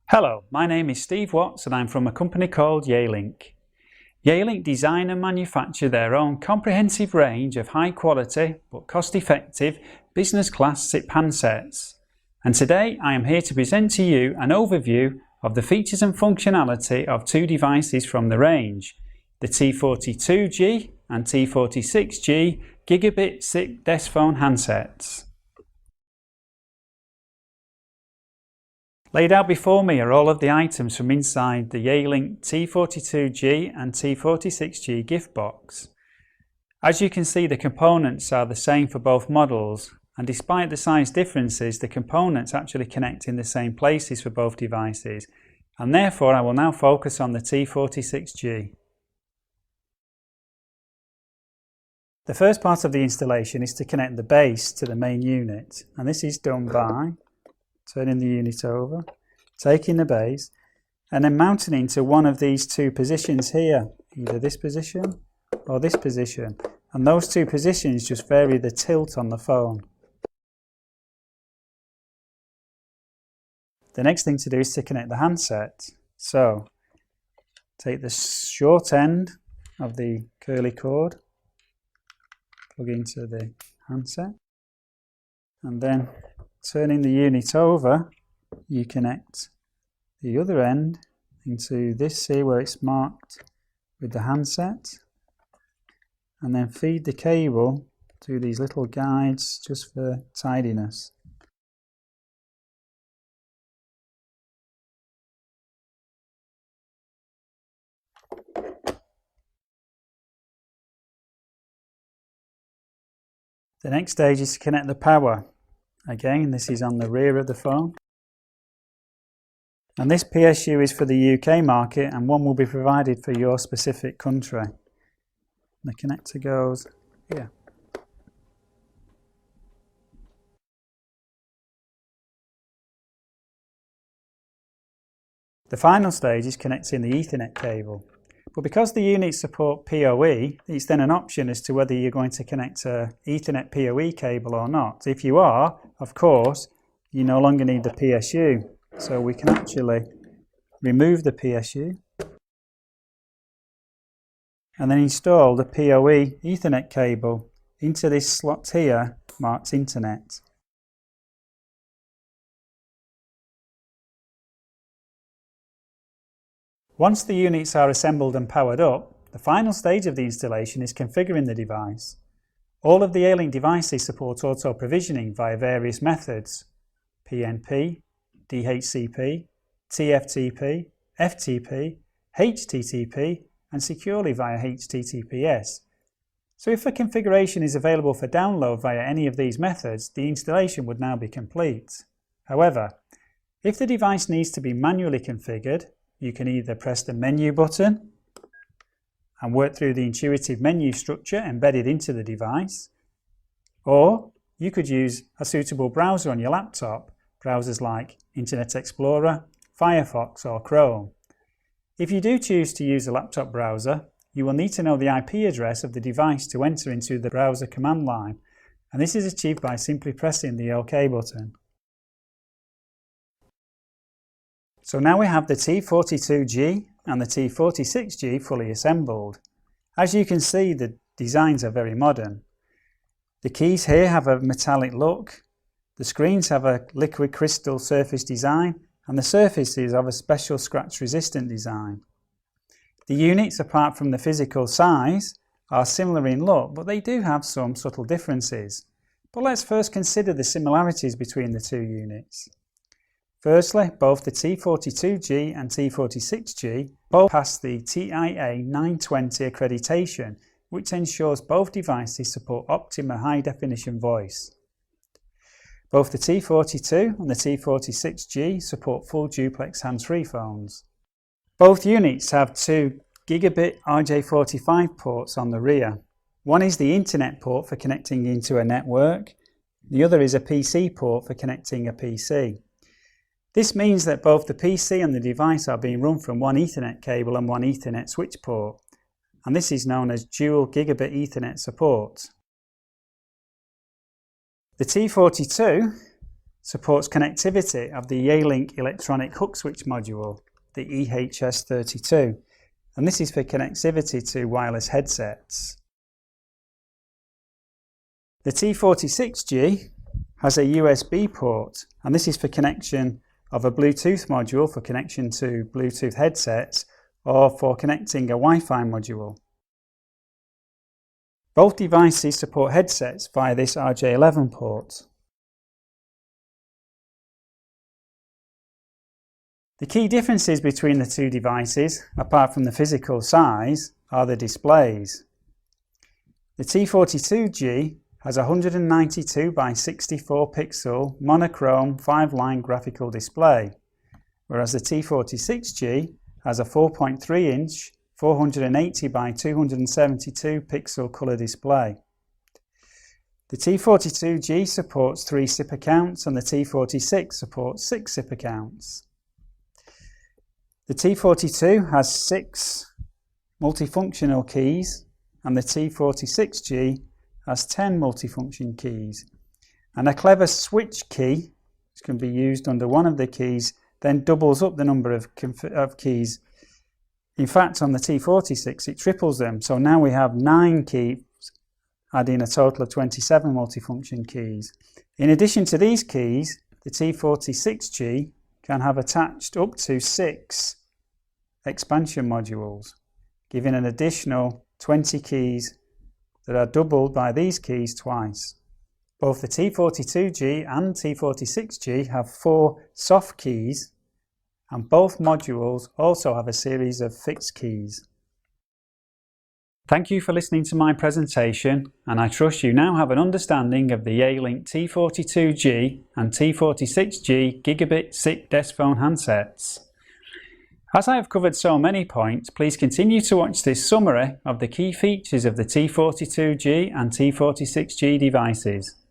Hello, my name is Steve Watts and I'm from a company called Yealink. Yealink design and manufacture their own comprehensive range of high quality but cost effective business class SIP handsets. And today I am here to present to you an overview of the features and functionality of two devices from the range, the T42G and T46G gigabit SIP desk phone handsets. Laid out before me are all of the items from inside the Yealink T42G and T46G gift box. As you can see, the components are the same for both models, and despite the size differences, the components actually connect in the same places for both devices, and therefore I will now focus on the T46G. The first part of the installation is to connect the base to the main unit, and this is done by turning the unit over, taking the base, and then mounting it into one of these two positions here, either this position or this position, and those two positions just vary the tilt on the phone. The next thing to do is to connect the handset. So take the short end of the curly cord, plug into the handset, and then turning the unit over, you connect the other end into this here where it's marked with the handset, and then feed the cable through these little guides just for tidiness. The next stage is to connect the power. Again, this is on the rear of the phone. And this PSU is for the UK market, and one will be provided for your specific country. The connector goes here. The final stage is connecting the Ethernet cable. But because the units support PoE, it's then an option as to whether you're going to connect an Ethernet PoE cable or not. If you are, of course, you no longer need the PSU. So we can actually remove the PSU and then install the PoE Ethernet cable into this slot here marked Internet. Once the units are assembled and powered up, the final stage of the installation is configuring the device. All of the Yealink devices support auto provisioning via various methods: PNP, DHCP, TFTP, FTP, HTTP, and securely via HTTPS. So if a configuration is available for download via any of these methods, the installation would now be complete. However, if the device needs to be manually configured, you can either press the menu button and work through the intuitive menu structure embedded into the device, or you could use a suitable browser on your laptop, browsers like Internet Explorer, Firefox or Chrome. If you do choose to use a laptop browser, you will need to know the IP address of the device to enter into the browser command line, and this is achieved by simply pressing the OK button. So now we have the T42G and the T46G fully assembled. As you can see, the designs are very modern. The keys here have a metallic look, the screens have a liquid crystal surface design, and the surfaces have a special scratch resistant design. The units, apart from the physical size, are similar in look, but they do have some subtle differences. But let's first consider the similarities between the two units. Firstly, both the T42G and T46G both pass the TIA 920 accreditation, which ensures both devices support Optima high definition voice. Both the T42 and the T46G support full duplex hands-free phones. Both units have two gigabit RJ45 ports on the rear. One is the Internet port for connecting into a network, the other is a PC port for connecting a PC. This means that both the PC and the device are being run from one Ethernet cable and one Ethernet switch port, and this is known as dual gigabit Ethernet support. The T42 supports connectivity of the Yealink electronic hook switch module, the EHS32, and this is for connectivity to wireless headsets. The T46G has a USB port, and this is for connection of a Bluetooth module for connection to Bluetooth headsets or for connecting a Wi-Fi module. Both devices support headsets via this RJ11 port. The key differences between the two devices, apart from the physical size, are the displays. The T42G has a 192 by 64 pixel monochrome 5-line graphical display, whereas the T46G has a 4.3 inch 480 by 272 pixel colour display. The T42G supports 3 SIP accounts and the T46 supports 6 SIP accounts. The T42 has 6 multifunctional keys and the T46G has 10 multifunction keys, and a clever switch key, which can be used under one of the keys, then doubles up the number of keys. In fact, on the T46 it triples them, so now we have 9 keys, adding a total of 27 multifunction keys. In addition to these keys, the T46G can have attached up to 6 expansion modules, giving an additional 20 keys that are doubled by these keys twice. Both the T42G and T46G have 4 soft keys, and both modules also have a series of fixed keys. Thank you for listening to my presentation, and I trust you now have an understanding of the Yealink T42G and T46G gigabit SIP desk phone handsets. As I have covered so many points, please continue to watch this summary of the key features of the T42G and T46G devices.